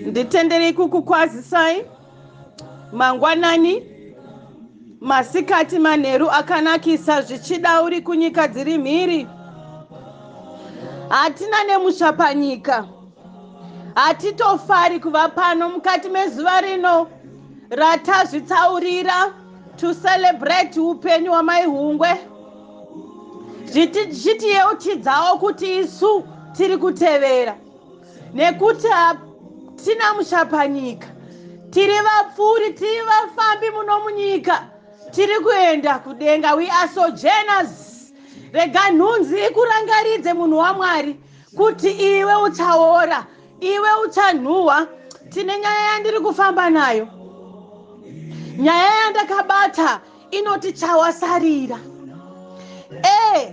Nditenderei kukukwazisai mangwanani, masikati, manheru akanakisa zvichida uri kunyika dziri mhiri. Hatina nemusha panyika, hatitofari kuva pano mukati mezuva rino ratazvitsaurira to celebrate upenyu hwamai Hungwe. Zvichitiyeuchidzawo kuti isu tiri kutevera, nekuti hatina musha panyika, tiri vapfuri, tiri vafambi muno munyika, tiri kuenda kudenga. We are sojourners. Rega nhunzi ikurangaridze munhu waMwari kuti iwe uchaora, iwe uchanhuhwa. Tine nyaya yandiri kufamba nayo, nyaya yandakabata inoti chawasarira.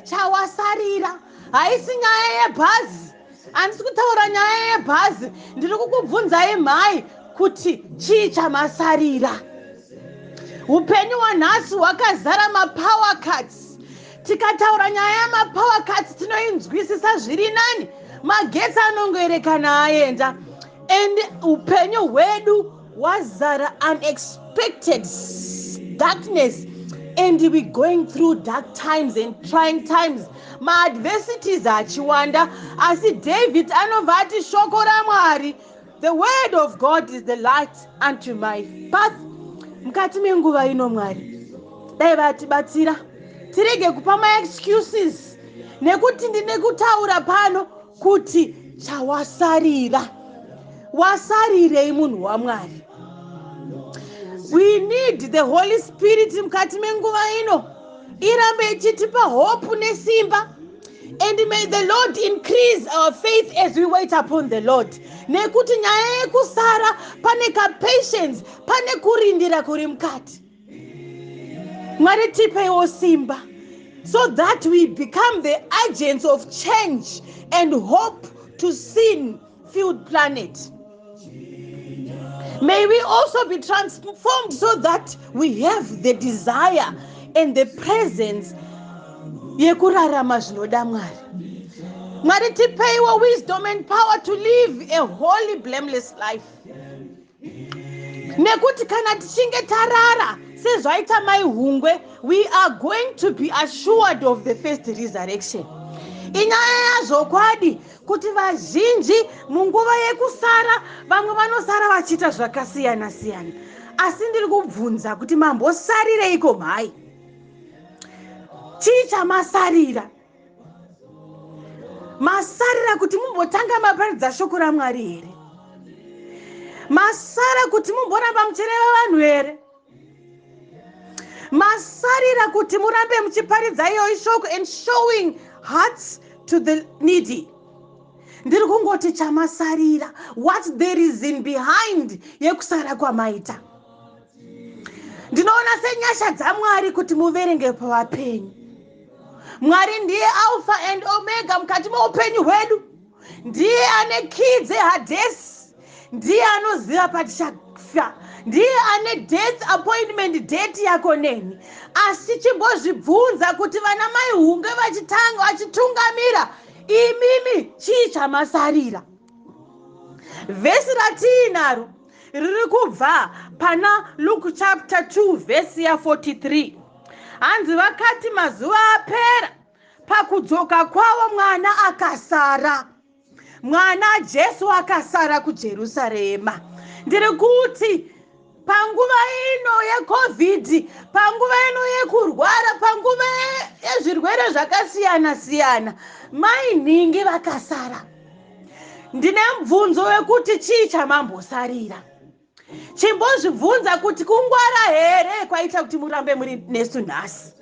Chawasarira haisi nyaya yebhazi. Handisi kutaura nyaya yebhazi, ndiri kukubvunzai mhai kuti chii chamasarira. Upenyu hwanhasi hwakazara mapower cuts. Tikataura nyaya yamapower cuts tinoinzwisisa zviri nani. Magetsi anongoerekana aenda, and upenyu hwedu hwazara unexpected darkness, and we're going through dark times and trying times. Maadversities achiwanda, asi David anobva ati shoko raMwari, the word of God is the light unto my path. Mukati menguva ino Mwari dai vatibatsira tirege kupa excuses, nekuti ndine kutaura pano kuti chawasarira. Wasarirei munhu waMwari. We need the Holy Spirit mukati menguva ino, irambe ichitipa hope nesimba. And may the Lord increase our faith as we wait upon the Lord. Nekuti nyaya yekusara pane patience, pane kurindira kuri mukati. Mwari tipeiwo simba, so that we become the agents of change and hope to sin-filled planet. May we also be transformed so that we have the desire and the presence yekurarama zvinoda Mwari. Mwari tipeiwo wisdom and power to live a holy, blameless life. Nekuti kana tichinge tarara sezvaita mai Hungwe, we are going to be assured of the first resurrection. Inyaya yazvokwadi kuti vazhinji munguva yekusara vamwe vanosara vachiita zvakasiyana siyana. Asi ndiri kubvunza kuti mambosarireiko mhai? Chii chamasarira? Masarira kuti mumbotanga maparidza shoko raMwari here? Masara kuti mumboramba muchireva vanhu here? Masarira kuti murambe muchiparidza iyo shoko and showing hearts to the needy? Ndiri kungoti chamasarira. What's the reason behind yekusara kwamaita? Ndinoona senyasha dzaMwari kuti muverenge pavapenyu. Mwari ndiye Alpha and Omega mukati meupenyu hwedu. Ndiye ane key dzeHadesi, ndiye anoziva patichafa, ndiye ane death appointment date yako neni. Asi chimbozvibvunza kuti vana mai Hungwe vachitanga vachitungamira, imimi chii chamasarira? Vhesi ratiinaro riri kubva pana Luke chapter 2 verse 43. Hanzi vakati mazuva apera, pakudzoka kwavo mwana akasara. Mwana Jesu akasara kuJerusarema. Ndiri kuti panguva ino yeCovid, panguva ino yekurwara, panguva yezvirwere zvakasiyana siyana, mai nhingi vakasara. Ndine mubvunzo wekuti chii chamambosarira? Chimbozvibvunza kuti kungwara here kwaita kuti murambe muri nesu nhasi?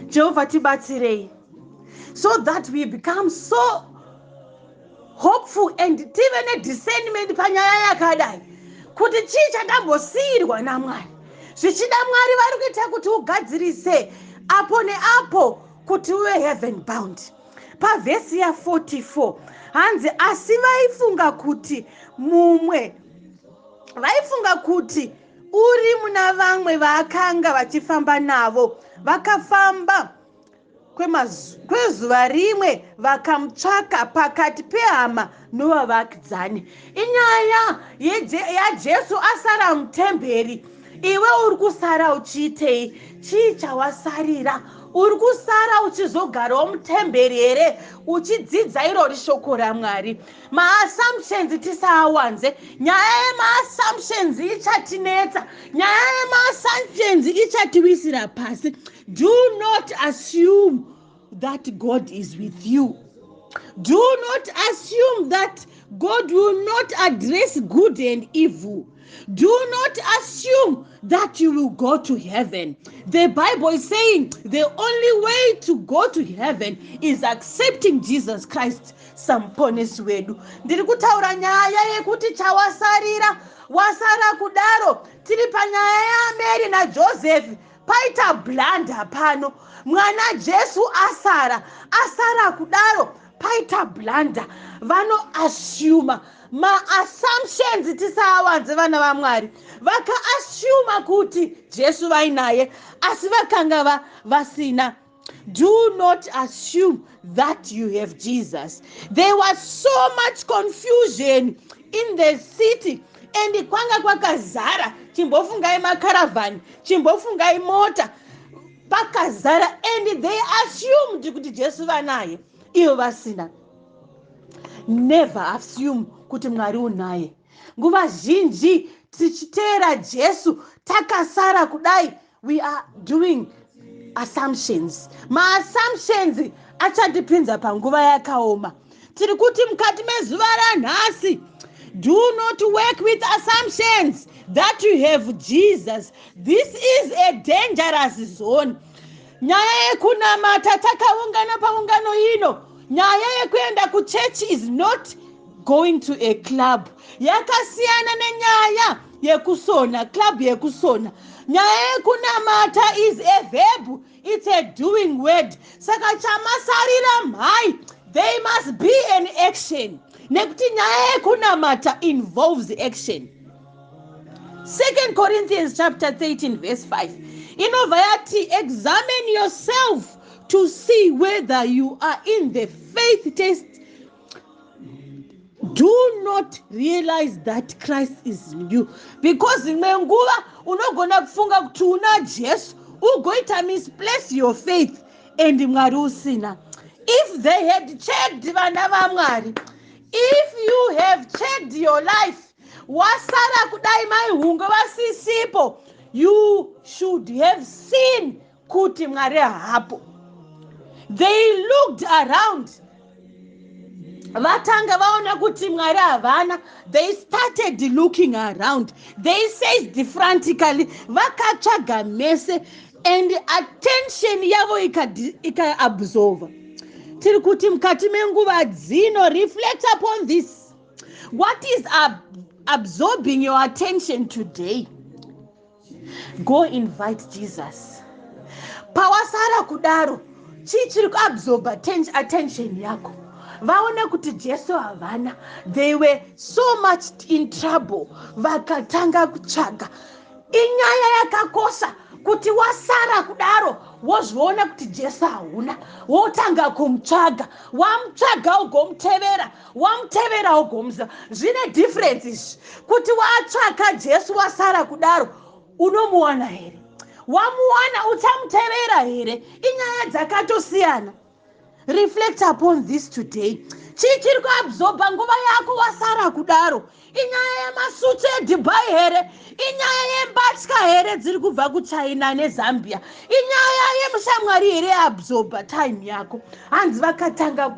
Jehovah tibatsirei, so that we become so hopeful and tive nediscernment panyaya yakadai kuti chii chandambosiyirwa naMwari. Zvichida Mwari vari kuita kuti ugadzirise apo neapo kuti uve heaven bound. Pavhesi 44 hanzi asi vaifunga kuti uri muna vamwe vakanga vachifamba navo vakafamba kwezuva rimwe vakamutsvaka pakati pehama novavakidzani. Inyaya yaJesu asara mutemberi. Iwe uri kusara uchiitei? Chii chawasarira? Uri kusara uchizogarawo mutemberi here uchidzidza irori shoko raMwari? Maassumptions tisaawanze. Nyaya yemaassumptions ichatinetsa. Nyaya yemaassumptions ichatiwisira pasi. Do not assume that God is with you. Do not assume that God will not address good and evil. Do not assume that you will go to heaven. The Bible is saying the only way to go to heaven is accepting Jesus Christ samponesi wedu. Ndiri kutaura nyaya yekuti chawasarira wasara kudaro. Tiri panyaya yaMary naJoseph paita blanda pano. Mwana Jesu asara kudaro paita blanda. Vano assume ma-assumptions tisaawanze vana vaMwari. Vaka-assume kuti Jesu vainaye asi vakanga vasina. Do not assume that you have Jesus. There was so much confusion in the city. And kwanga kwakazara. Chimbofungai makaravani. Chimbofungai mota. Pakazara. And they assumed kuti Jesu vanaye ivo vasina. Never assume kuti Mwari unaye. Nguva zhinji tichiteera Jesu takasara kudai, we are doing assumptions. Ma-assumptions achatipinza panguva yakaoma. Tiri kuti mukati mezuva ranhasi, do not work with assumptions that you have Jesus. This is a dangerous zone. Nyaya yekunamata takaungana paungano ino. Nyaya yekuenda kuchechi is not going to a club. Yakasiyana nenyaya yekusona, club yekusona. Nyaya yekunamata is a verb. It's a doing word. Saka chamasarira mhai. There must be an action. Nekuti nyaya yekunamata involves action. 2 Corinthians chapter 13 verse 5. Inovayati, examine yourself to see whether you are in the faith test. Do not realize that Christ is in you. Because menguva unogona kufunga kuti una Jesu ugoita misplace your faith and Mwari usina. If they had checked vana vaMwari, if you have checked your life, wasara kudai mai Hungwe vasisipo, you should have seen kuti Mwari hapo. They looked around. Vatanga vaona kuti Mwari havana. They started looking around. They said frantically, vakatsvaga mese, and attention yavo ika-absorb. Tiri kuti mukati menguva dzino, reflect upon this. What is absorbing your attention today? Go invite Jesus. Pawasara kudaro, chichiri kuabsorb attention yako. Vaona kuti Jesu havana. They were so much in trouble. Vakatanga kutsvaga. Inyaya yakakosha kuti wasara kudaro wozviona kuti Jesu hauna, wotanga kumutsvaga. Wamutsvaga ugomutevera, wamutevera ugomuziva. Zvine differences kuti watsvaga Jesu wasara kudaro unomuwana here, wamuwana uchamutevera here. Inyaya dzakatosiyana. Reflect upon this today. Chichiri kuabsorba nguva yako wasara kudaro. Inyaya yemasutsu eDubai here, inyaya yembatya here dziri kubva kuChina neZambia, inyaya yemushamwari here absorba time yako. Hanzi vakatanga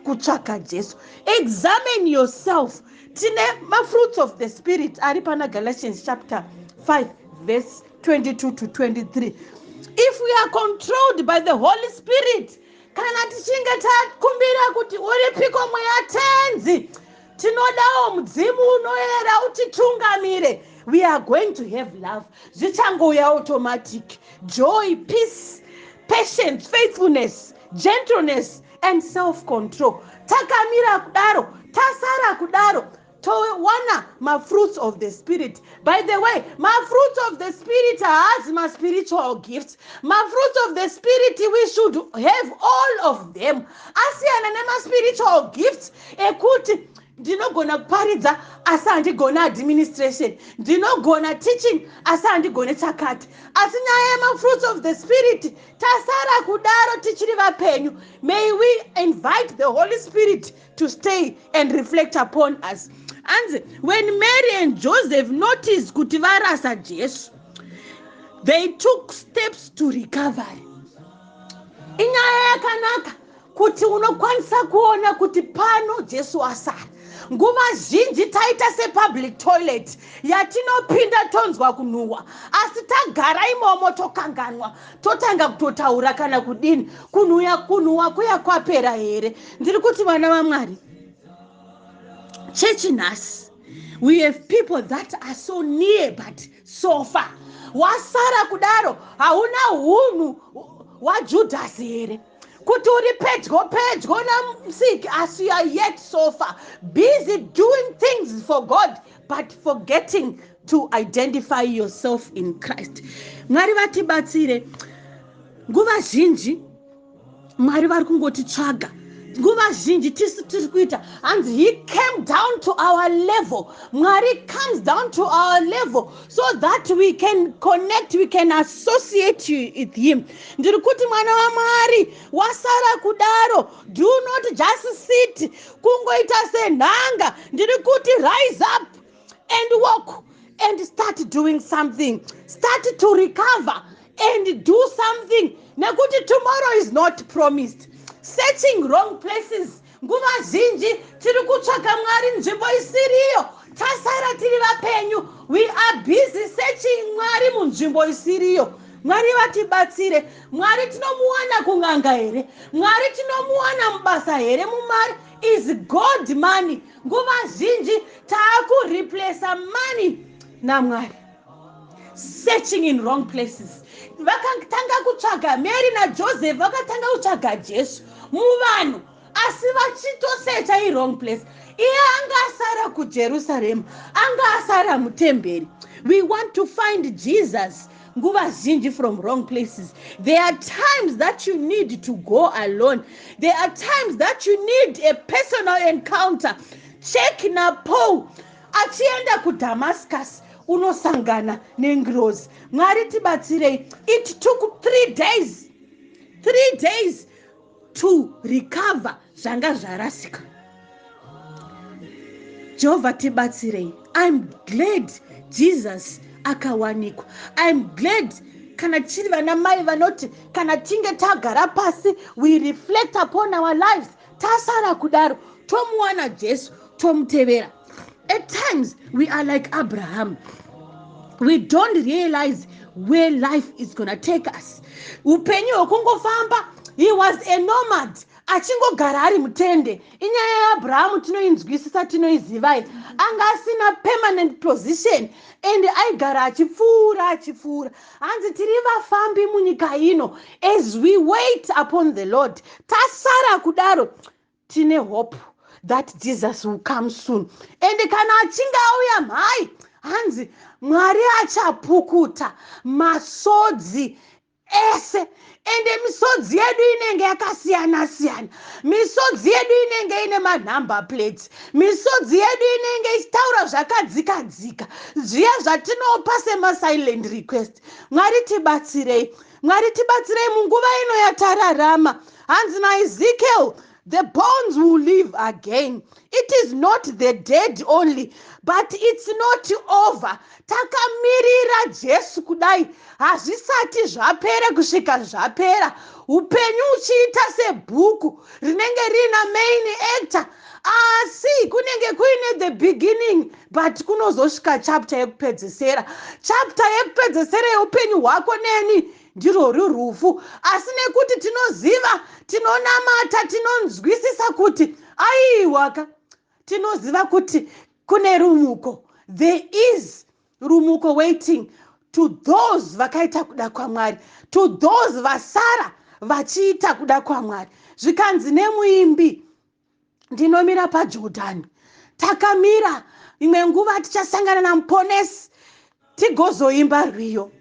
kutsvaka Jesu. Examine yourself. Tine fruits of the spirit ari pana Galatians chapter 5 verse 22 to 23. If we are controlled by the Holy Spirit, kana tichinge takumbira kuti uripiko mweya tenzi, tinodawo mudzimu unoera utitungamire, we are going to have love. Zvichangouya automatic. Joy, peace, patience, faithfulness, gentleness, and self-control. Takamira kudaro, tasara kudaro, towana fruits of the Spirit. By the way, fruits of the Spirit has my spiritual gifts. Fruits of the Spirit, we should have all of them. Asiyana nema spiritual gifts ekuti ndinogona kuparidza asi handigona administration, ndinogona teaching asi handigone chakati. Asi nyaya fruits of the Spirit tasara kudaro tichiri vapenyu. May we invite the Holy Spirit to stay and reflect upon us. And when Mary and Joseph noticed kuti varasa Jesu, they took steps to recovery. Inyaya yakanaka kuti unokwanisa kuona kuti pano Jesu asara. Nguva zhinji taita public toilet yatinopinda tonzwa kunuhwa, asi tagara imomo tokanganwa, totanga kutotaura kana kudini, kunuhwa kuya kwapera here. Ndiri kuti vana vaMwari, church in us, we have people that are so near but so far. Wasara kudaro hauna hunu wa Judas here. Kuti uri pedyo namsiki, as you are yet so far busy doing things for God but forgetting to identify yourself in Christ. Mwari vatibatsire. Nguva zhinji Mwari vari kungotitsvaga. Nguva zhinji tiri kuita, and he came down to our level. Mwari comes down to our level so that we can connect, we can associate with him. Ndiri kuti mwana waMwari wasara kudaro, do not just sit kungoita senhanga. Ndiri kuti rise up and walk and start doing something, start to recover and do something. Nekuti tomorrow is not promised. Searching wrong places. Nguva zhinji tiri kutsvaka Mwari nzvimbo isiriyo. Tasara tiri vapenyu. We are busy searching Mwari munzvimbo isiriyo. Mwari vatibatsire. Mwari tinomuwana kunganga here? Mwari tinomuwana mubasa here mumari? Is God money? Nguva zhinji taakureplace money naMwari. Searching in wrong places. Vakatanga kutsvaga Mary na Joseph, vakatanga kutsvaga Jesu muvanhu, asi vachitosecha in wrong place. Iye anga asara kuJerusalem, anga asara mutemberi. We want to find Jesus nguva zhinji from wrong places. There are times that you need to go alone. There are times that you need a personal encounter. Check na Paul achienda ku Damascus unosangana nengrozi. Mwari tibatsirei. It took 3 days to recover zvanga zvarasika. Jehovah tibatsirei. I'm glad Jesus akawanikwa. I'm glad kana chiri vana mai vanoti kana tinge tagara pasi, we reflect upon our lives, tasara kudaro tomuwana Jesu, tomutevera. At times we are like Abraham. We don't realize where life is going to take us. Upenyu hwekungofamba. He was a nomad. Achingogara ari mutende. Inyaya yaAbraham tinoinzwisisa, tinoizivai. Anga asina permanent position and aigara achipfuura. Hanzi tiri vafambi munyika ino. As we wait upon the Lord, tasara kudaro tine hope that Jesus will come soon. And kana achinga auya mhai, hanzi Mwari achapukuta masodzi ese. Ende misodzi yedu inenge yakasiyana. Misodzi yedu inenge ine manumber plates. Misodzi yedu inenge ichitaura zvakadzika. Zviya zvatinopa sema-silent request. Mwari tibatsirei. Mwari tibatsirei munguva ino yatararama. Hanzi naEzekiel, the bones will live again. It is not the dead only, but it's not over. Takamirira Jesu kudai. Hazvisati zvapera kusvika zvapera. Upenyu uchiita sebhuku rinenge rina main actor. Asi kunenge kuine the beginning, but kunozosvika chapter yekupedzesera. Chapter yekupedzesera yeupenyu hwako neni ndiro rufu. Asi nekuti tinoziva, tinonamata, tinonzwisisa kuti aiwaka, tinoziva kuti kune rumuko. There is rumuko waiting to those vakaita kuda kwaMwari, to those vasara vachiita kuda kwaMwari. Zvikanzi nemuimbi, ndinomira paJordani, takamira imwe nguva tichasangana namuponesi tigozoimba rwiyo.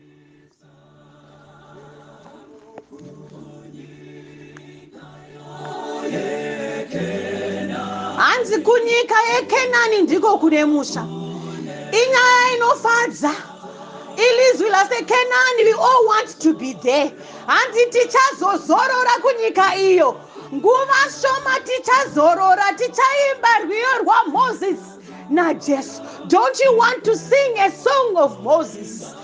Hanzi kunyika yeKenani ndiko kune musha. Inyaya inofadza. Ilizwi laseKenani, we all want to be there. Hanzi tichazozorora kunyika iyo. Nguva shoma tichazorora, tichaimba rwiyo rwaMoses naJesu. Don't you want to sing a song of Moses?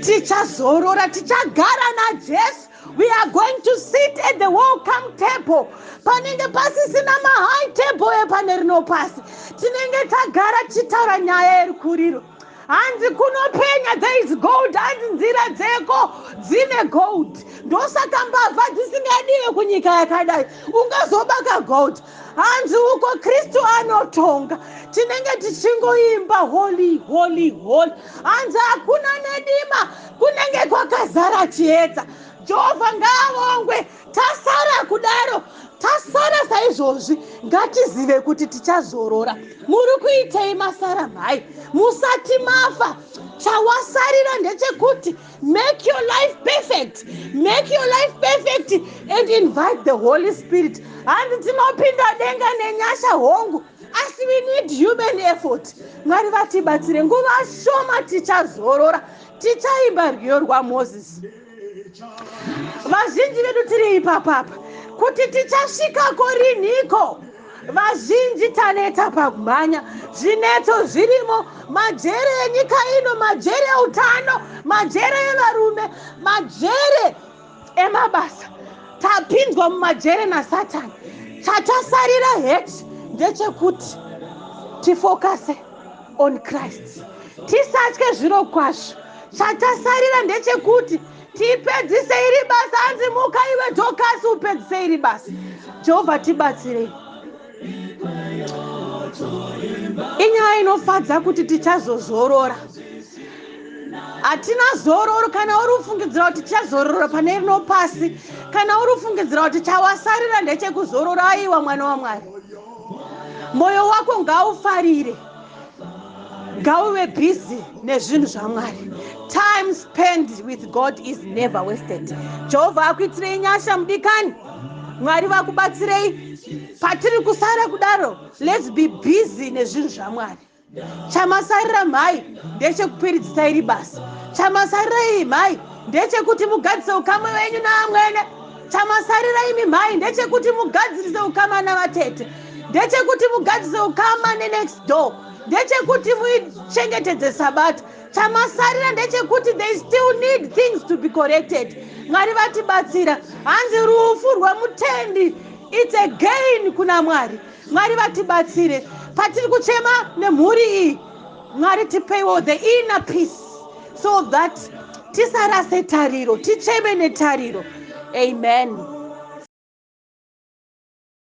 Tichazorora, tichagara naJesu. We are going to sit at the welcome table. Panenge pasisina mahigh table epanerino pasi. Tinenge tagara chitaura nyaya yerukuriro. Hanzi kunopenya, there is gold. Hanzi nzira dzeko dzine gold. Ndosaka mbavha dzisingadiwe kunyika yakadai. Ungazobaka gold. Hanzi uko Kristu anotonga. Tinenge tichingoimba holy, holy, holy. Hanzi hakuna nedima. Kunenge kwakazara chiedza. Jehovha ngaavongwe. Tasara kudaro. Tasara saizvozvi. Ngatizive kuti tichazorora. Muri kuitei masara mhai? Musati mafa. Chawasarira ndechekuti make your life perfect. Make your life perfect and invite the Holy Spirit. And tinopinda denga nenyasha hongu. As we need human effort. Mwari vatibatsire nguva shoma tichazorora. Tichaimba rwiyo rwaMoses. Vazhinji vedu tiri ipapapa. Kuti tichasvikako rinhiko. Vazhinji taneta pakumhanya. Zvinetso zvirimo. Majere enyika ino, majere eutano, majere evarume, majere emabasa. Tapinzwa mumajere naSatani. Chatasarira heti ndechekuti tifokase on Christ. Tisatye zviro kwazvo. Chatasarira ndechekuti tipedzise iri basa. Hanzi muka iwe Dhokasi upedzise iri basa. Jehovha tibatsirei. Inyaya inofadza kuti tichazozorora. Hatina zororo. Kana uri kufungidzira kuti tichazorora pane rino pasi, kana uri kufungidzira kuti chawasarira ndechekuzorora, aiwa mwana waMwari, moyo wako ngaufarire, ngauve busy nezvinhu zvaMwari. Time spent with God is never wasted. Jehovha akuitirei nyasha mudikani. Mwari vakubatsirei. Patiri kusara kudaro, let's be busy nezvinhu zvaMwari. Chamasarira mhai ndechekupiridzisa iri basa. Chamasarira iyi mhai ndechekuti mugadzise ukama wenyu naamwene. Chamasarira imi mhai ndechekuti mugadzirise ukama navatete. Ndechekuti mugadzise ukama nenext door. Ndechekuti muchengetedze Sabata. Chamasarira ndechekuti they still need things to be corrected. Mwari vatibatsira. Hanzi rufu rwemutendi it's a gain kuna Mwari. Mwari vatibatsire. Patiri kuchema nemhuri iyi, Mwari tipeiwo the inner peace so that tisarase tariro, ticheme netariro. Amen.